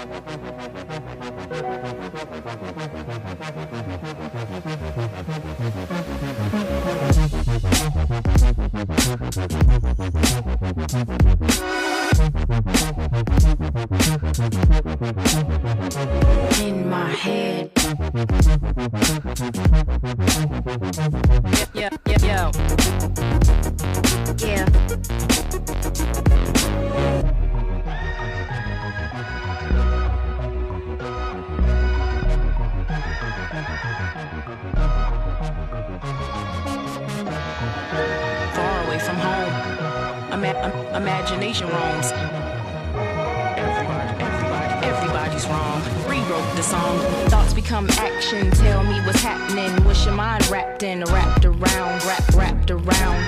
In my head. Yeah. Far away from home, imagination roams. Everybody's wrong. Rewrote the song. Thoughts become action. Tell me what's happening. Wish your mind wrapped in, wrapped around, wrapped around.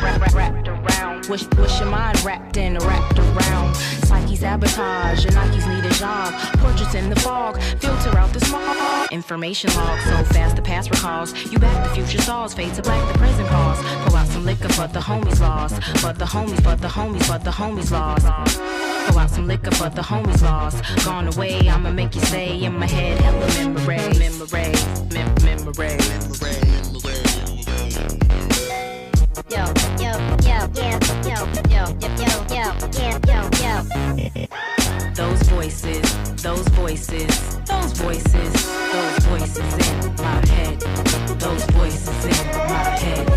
Wish your mind wrapped in, wrapped around. Psyche sabotage. Your Nikes need a job. Portraits in the fog. Filter out the smog. Information log. So fast the past recalls. You back the future stalls. Fade to black the present calls. Pour out some liquor for the homies lost. But the homies lost. Pour out some liquor for the homies lost. Gone away, I'ma make you stay in my head. Hella memories. Those voices in my head. Those voices in my head.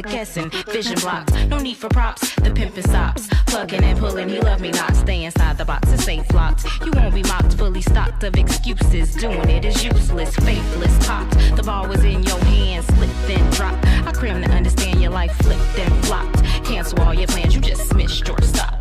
Guessing, vision blocks, no need for props. The pimpin' stops, plugging and pulling. He love me not. Stay inside the box and safe locked. You won't be mocked, fully stocked of excuses. Doing it is useless, faithless. Popped, the ball was in your hands, slipped then dropped. I cram to understand your life flipped and flopped. Cancel all your plans, you just missed your stop.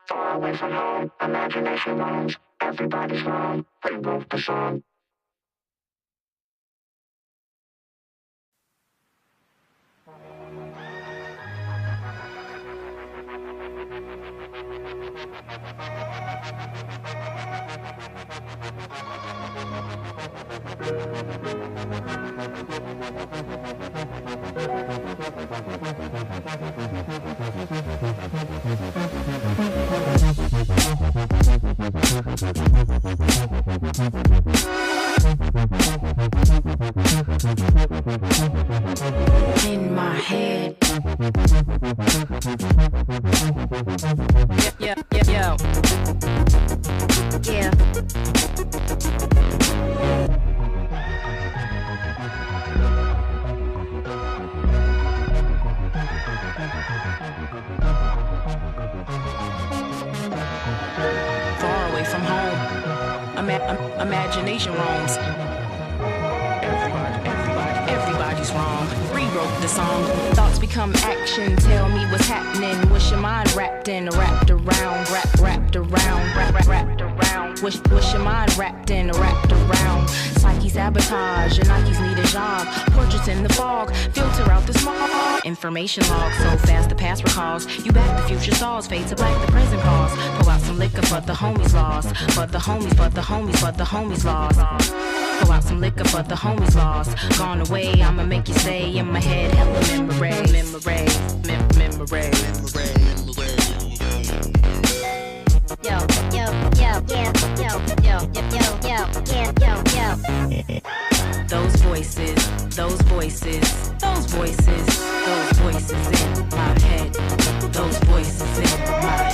Far away from home, imagination roams. Everybody's wrong, rewrote the song. In my head. Yeah. Imagination roams. Everybody's wrong. Rewrote the song. Thoughts become action. Tell me what's happening. Wish your mind wrapped around. Wrapped around. Wish your mind wrapped around. Psyche sabotage. Your Nikes need a job. Portraits in the fog. Filter out the smog. Information log. So fast the past recalls. You back the future stalls. Fade to black the present calls. Pull out some liquor for the homies lost. But the homies lost. Pull out some liquor for the homies lost. Gone away, I'ma make you say in my head, hella memory. Those voices in my head. Those voices in my head.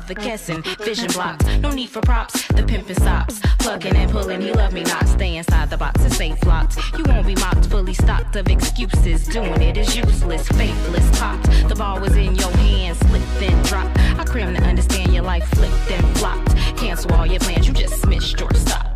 Guessing, vision blocks, no need for props. The pimpin' stops, plugging and pulling. He love me not. Stay inside the box and safe locked. You won't be mocked, fully stocked of excuses. Doing it is useless, faithless. Popped, the ball was in your hands, slipped and dropped. I cram to understand your life flipped and flopped. Cancel all your plans, you just missed your stop.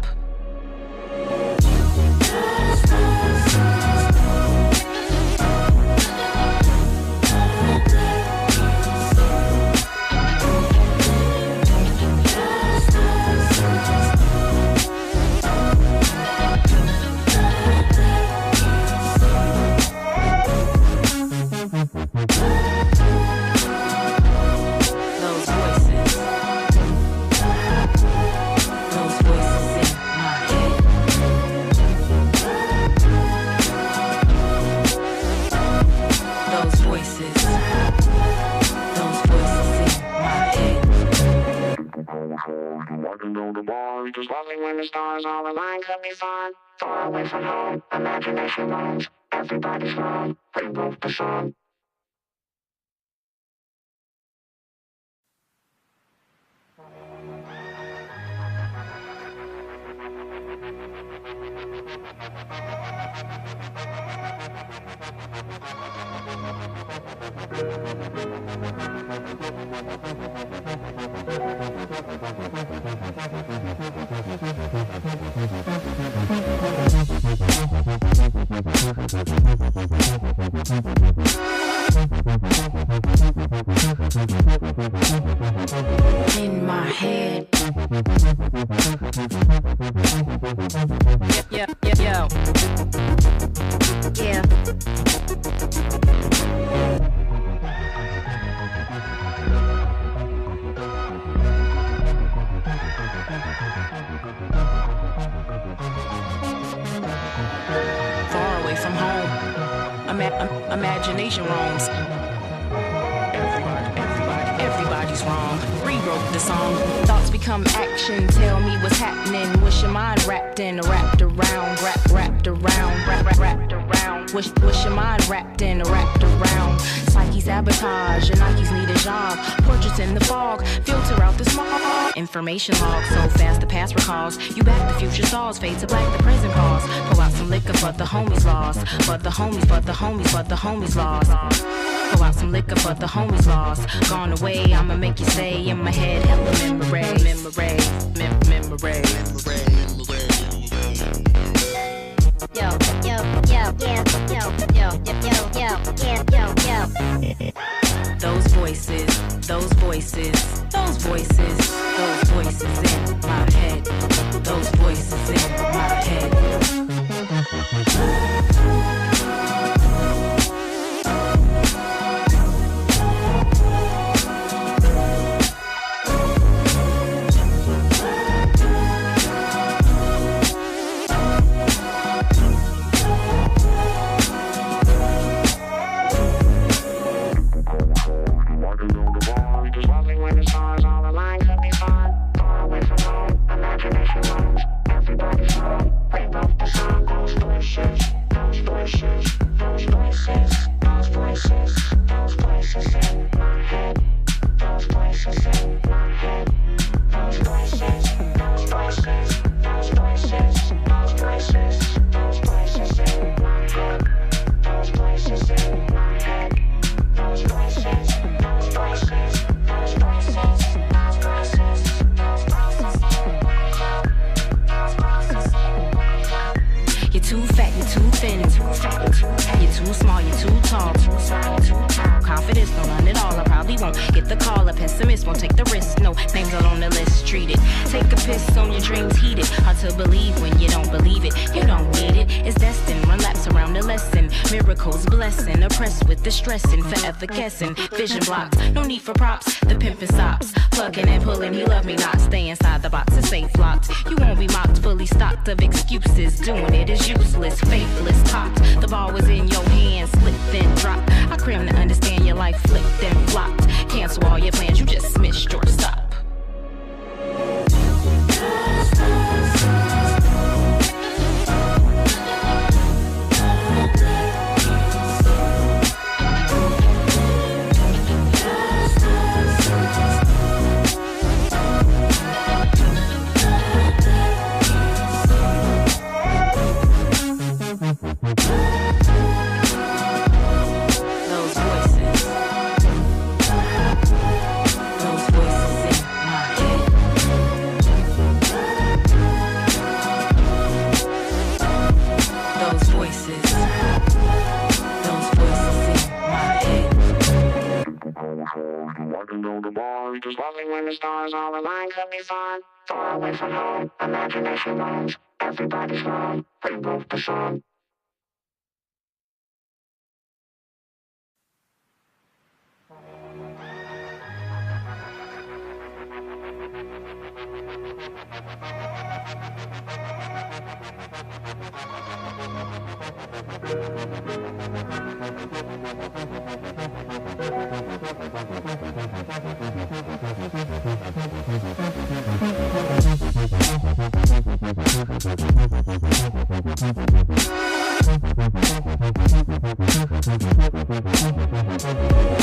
Far away from home, imagination roams. Everybody's wrong. Rewrote the song. In my head. Yeah. Far away from home. Imagination roams. Everybody's wrong. Rewrote the song. Thoughts become action. Tell me what's happening. Wish your mind wrapped around. Wrapped around. Wish your mind wrapped around. Psyche sabotage. Your Nikes need a job. Portraits in the fog. Filter out the smog. Information log. So fast the past recalls. You back the future stalls. Fade to black the present calls. Pull out some liquor but the homies lost. But the homies lost. Pour out some liquor, but the homies lost. Gone away, I'ma make you stay in my head. Hella memory, memory, memory, memory. Yo, yo, yo, yeah, yo, yo, yo, yo, yeah, yo, yo. Those voices, those voices, those voices, those voices in my head. Those voices in my head. Guessing, vision blocks, no need for props. The pimpin' stops, plugging and pulling. He love me not. Stay inside the box, it's safe locked. You won't be mocked, fully stocked of excuses. Doing it is useless, faithless, popped. The ball was in your hands, slipped and dropped. I cram to understand your life flipped and flopped. Cancel all your plans, you just missed your stop. Far away from home, imagination roams. Everybody's wrong, rewrote the song.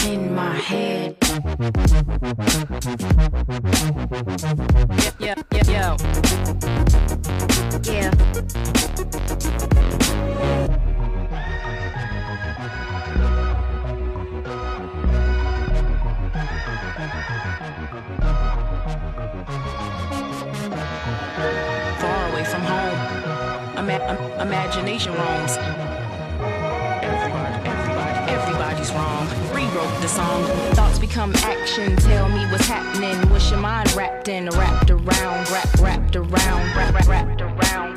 In my head. Yeah, yeah, yeah, yeah. Far away from home, imagination roams. Everybody's wrong. Rewrote the song. Thoughts become action. Tell me what's happening. Wish your mind wrapped around, wrapped around.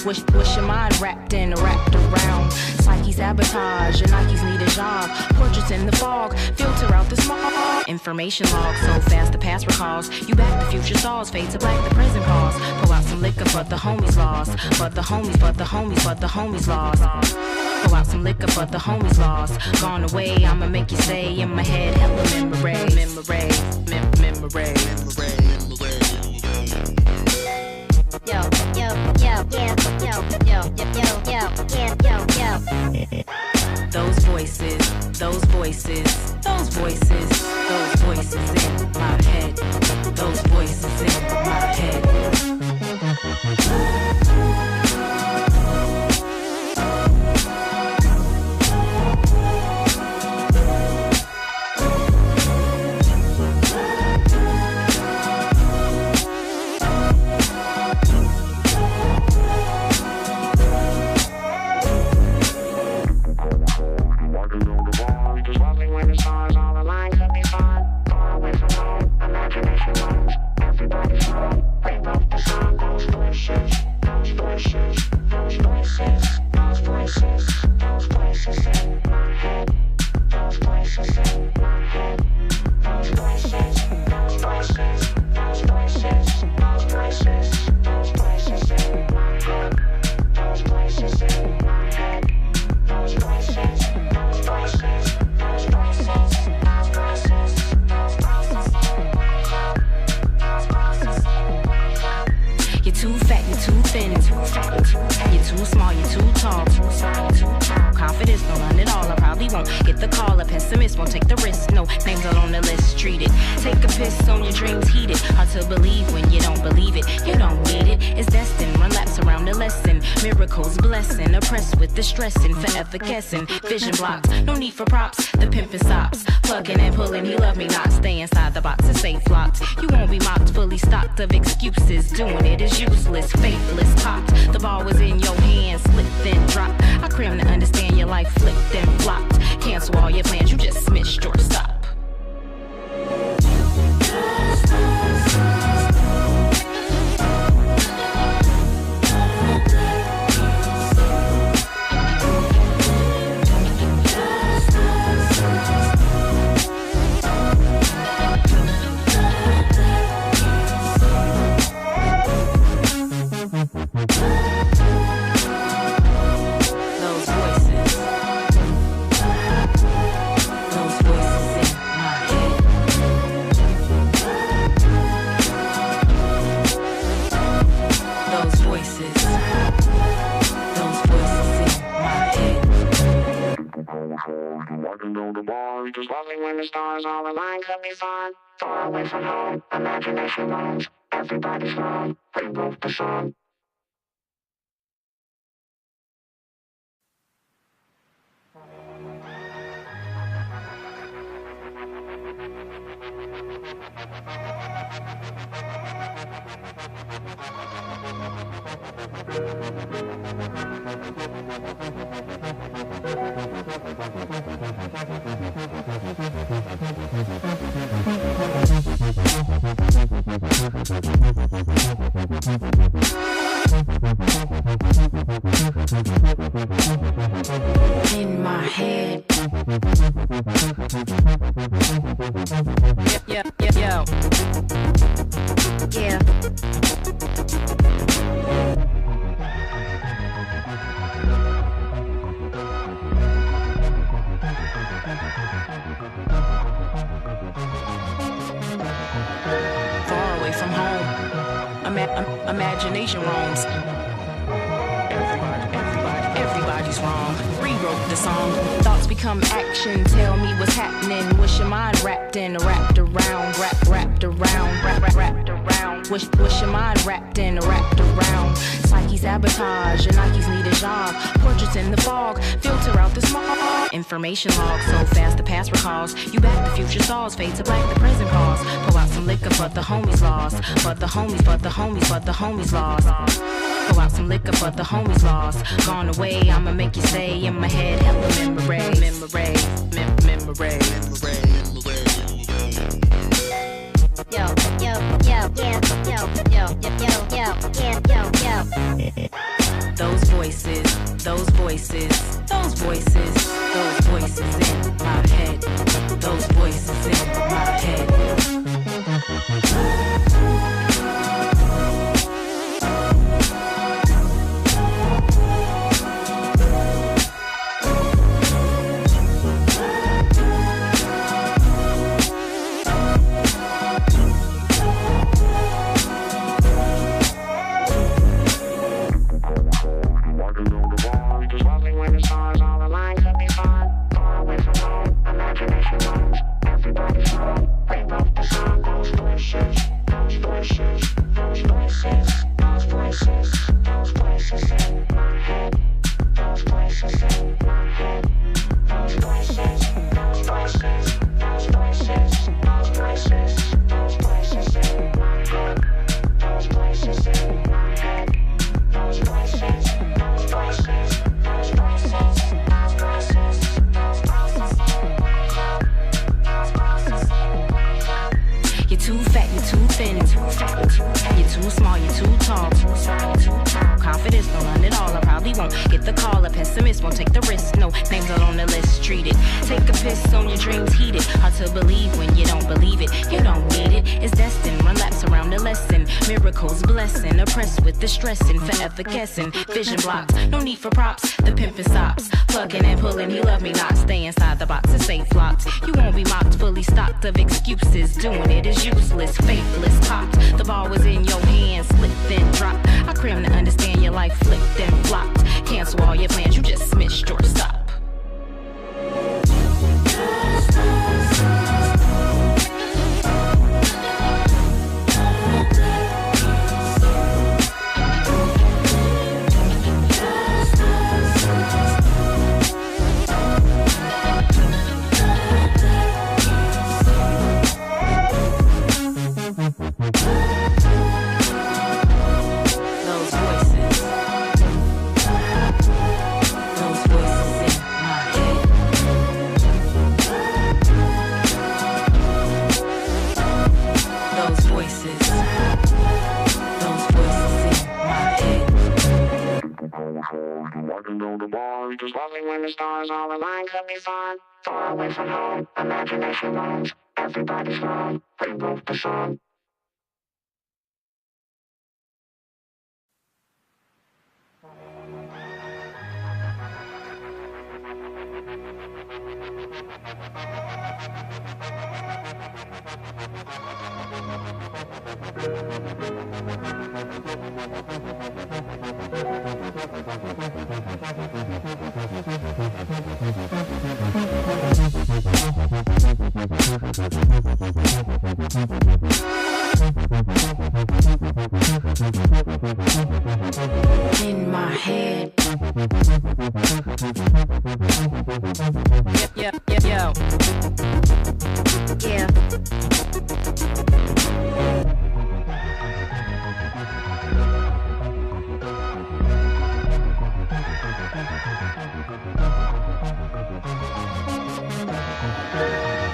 Wish your mind wrapped around. Psyche sabotage. Your Nikes need a job. Portraits in the fog. Filter out the smog. Information log. So fast the past recalls. You back the future stalls. Fade to black the present calls. Pull out some liquor, but the homies lost. But the homies lost. Pull out some liquor, but the homies lost. Gone away, I'ma make you stay in my head. Hella memory, memory, memory, memory. Yo, yo, yo, yeah, yo, yo, yo, yo, yeah, yo, yo. Those voices, those voices, those voices, those voices in my head. Those voices in my head. pessimist won't take the risk. No names are on the list, treat it. Take a piss on your dreams, heat it. Hard to believe when you don't believe it. You don't need it, it's destined. Run laps around the lesson. Miracles blessing, oppressed with the stressing. Forever guessing, vision blocks. No need for props, the pimpin' stops. Plugging and pulling, he love me not. Stay inside the box and safe locked. You won't be mocked, fully stocked of excuses. Doing it is useless, faithless, popped. The ball was in your hands, slipped then dropped. I cram to understand your life flipped and flopped. Cancel all your plans, you just missed your stop. Just walking when the stars all aligned could be fun. Far away from home, imagination roams. Everybody's wrong, rewrote the song. In my head. Yeah. Far away from home, imagination roams. Everybody's wrong. Rewrote the song. Thoughts become action. Tell me what's happening. Wish your mind wrapped in, wrapped around, wrapped around. Wish your mind wrapped in, wrapped around. Psyche sabotage. Your Nikes need a job. Portraits in the fog. Filter out the smog. Information log. So fast the past recalls. You back the future stalls. Fade to black the present pause. Pour out some liquor for the homies lost. But the homies lost. Pour out some liquor for the homies lost. Gone away, I'ma make you stay in my head. Hella memory. Those voices in my head. Those voices in my head. Forever guessing, vision blocks, no need for props, the pimpin' stops, plugging and pulling, he love me not, stay inside the box and safe locked, you won't be mocked, fully stocked of excuses, doing it is useless, faithless, popped, the ball was in your hands, slipped then dropped, I cram to understand your life flipped and flopped, cancel all your plans, you just missed your stop. the bar, just loving when the stars all align could be fun. Far away from home, imagination roams. Everybody's home, we wrote the song. In my head. Yo. Yeah.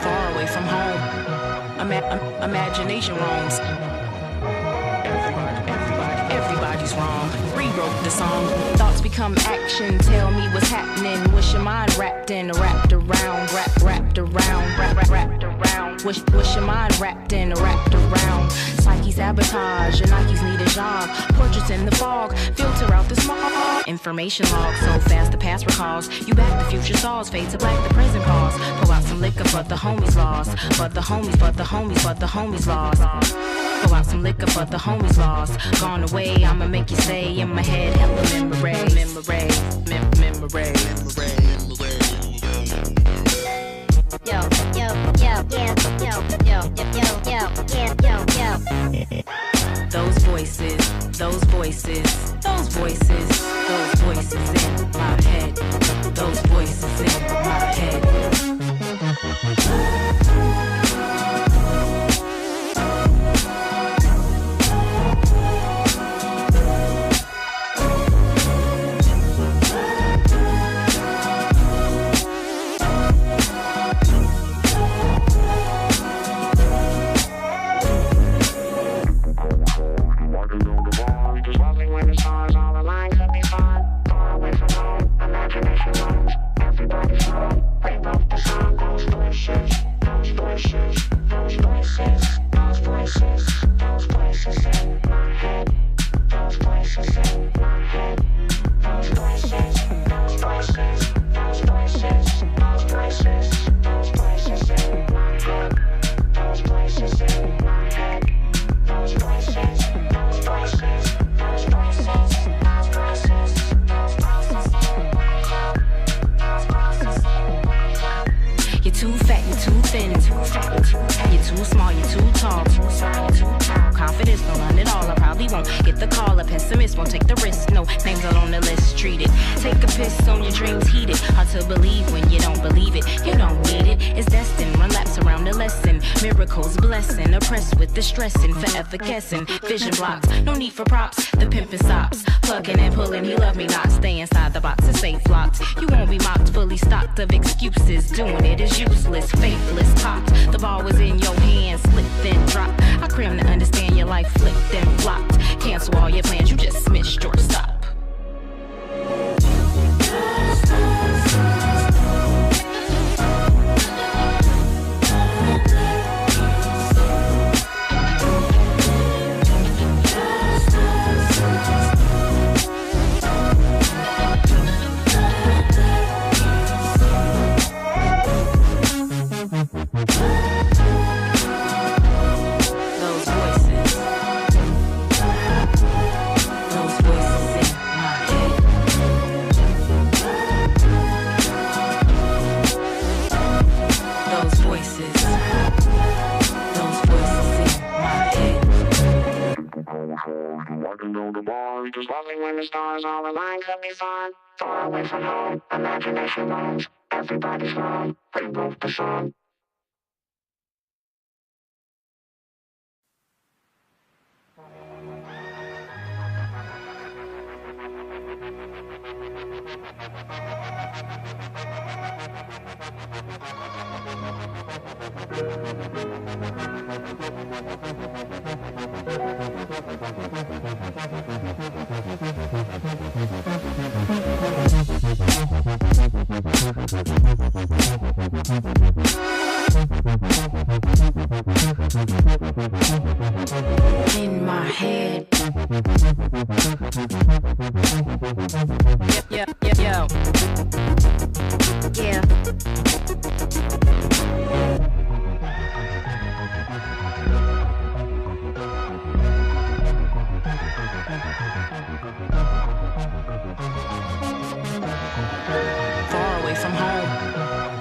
Far away from home, imagination roams. Everybody's wrong. Rewrote the song. Thoughts become action. Tell me what's happening. Wish your mind wrapped in, wrapped around, wrapped around. Wish your mind wrapped in, wrapped around. Psyche sabotage. Your Nikes need a job. Portraits in the fog. Filter out the smog. Information log so fast the past recalls. You back the future stalls. Fade to black the present calls. Pour out some liquor but the homies lost. But the homies lost. Pour out some liquor but the homies lost. Gone away, I'ma make you stay in my head. Hella memories. Those voices in my head. Those voices in my head. Guessing, vision blocks, no need for props. The pimpin' stops, plugging and pulling. He love me not. Stay inside the box, it's safe locked. You won't be mocked, fully stocked of excuses. Doing it is useless, faithless, cocked. The ball was in your hands, slipped then dropped. I cram to understand your life flipped and flopped. Cancel all your plans, you just missed your stop. Just loving when the stars all align could be fun. Far away from home, imagination roams. Everybody's home, we wrote the song.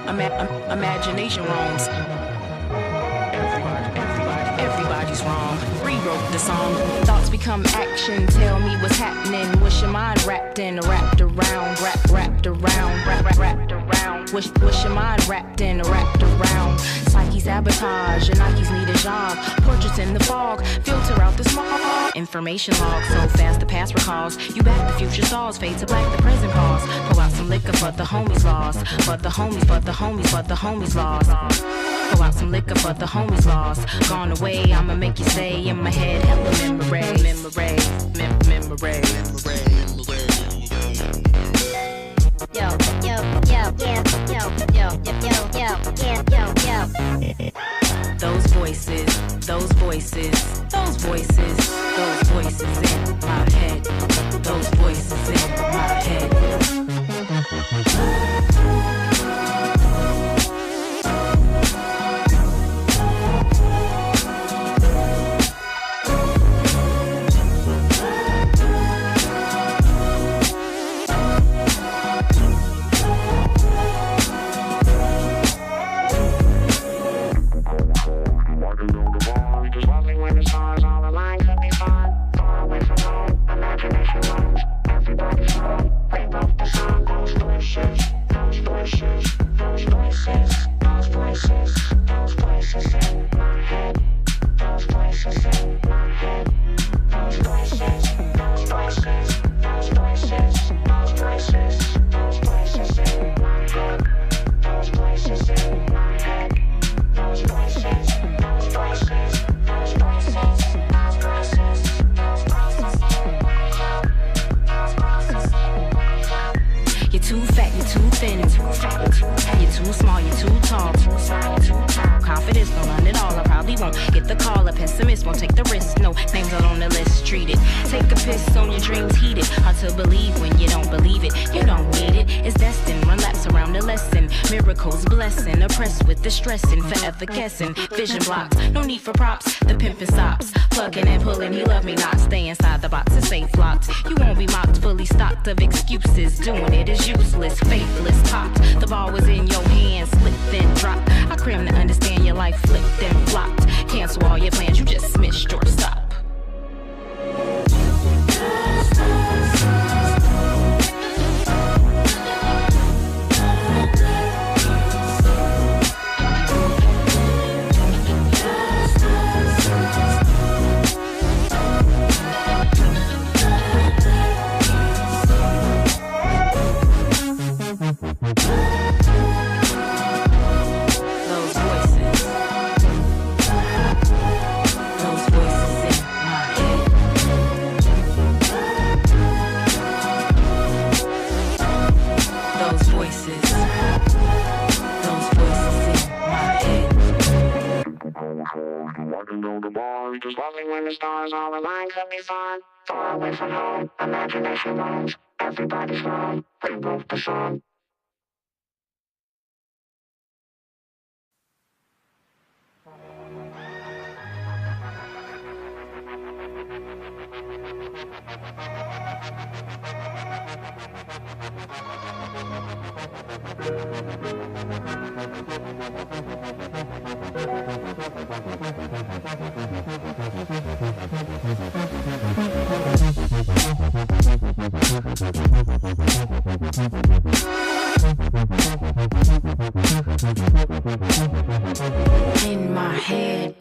Imagination roams. Everybody's wrong. Rewrote the song. Thoughts become action. Tell me what's happening. Wish your mind wrapped in, wrapped around, wrapped around, wrapped around. Wish your mind wrapped in, wrapped around. Psyche sabotage. Your Nikes need a job. Portraits in the fog. Filter out the smog. Information log. So fast the past recalls. You back the future stalls. Fade to black the present calls. Pull out some liquor but the homies lost. But the homies lost. Pull out some liquor but the homies lost. Gone away, I'ma make you stay in my head. Hella memories. Yo, Those voices in my head. Those voices in my head. Guessing, vision blocks, no need for props. The pimpin' stops, plugging and pulling. He love me not. Stay inside the box and safe locked. You won't be mocked, fully stocked of excuses. Doing it is useless, faithless. Popped, the ball was in your hands, slipped then dropped. I cram to understand your life flipped and flopped. Cancel all your plans, you just missed your stop. Far away from home, imagination roams. Everybody's wrong, rewrote the song. In my head.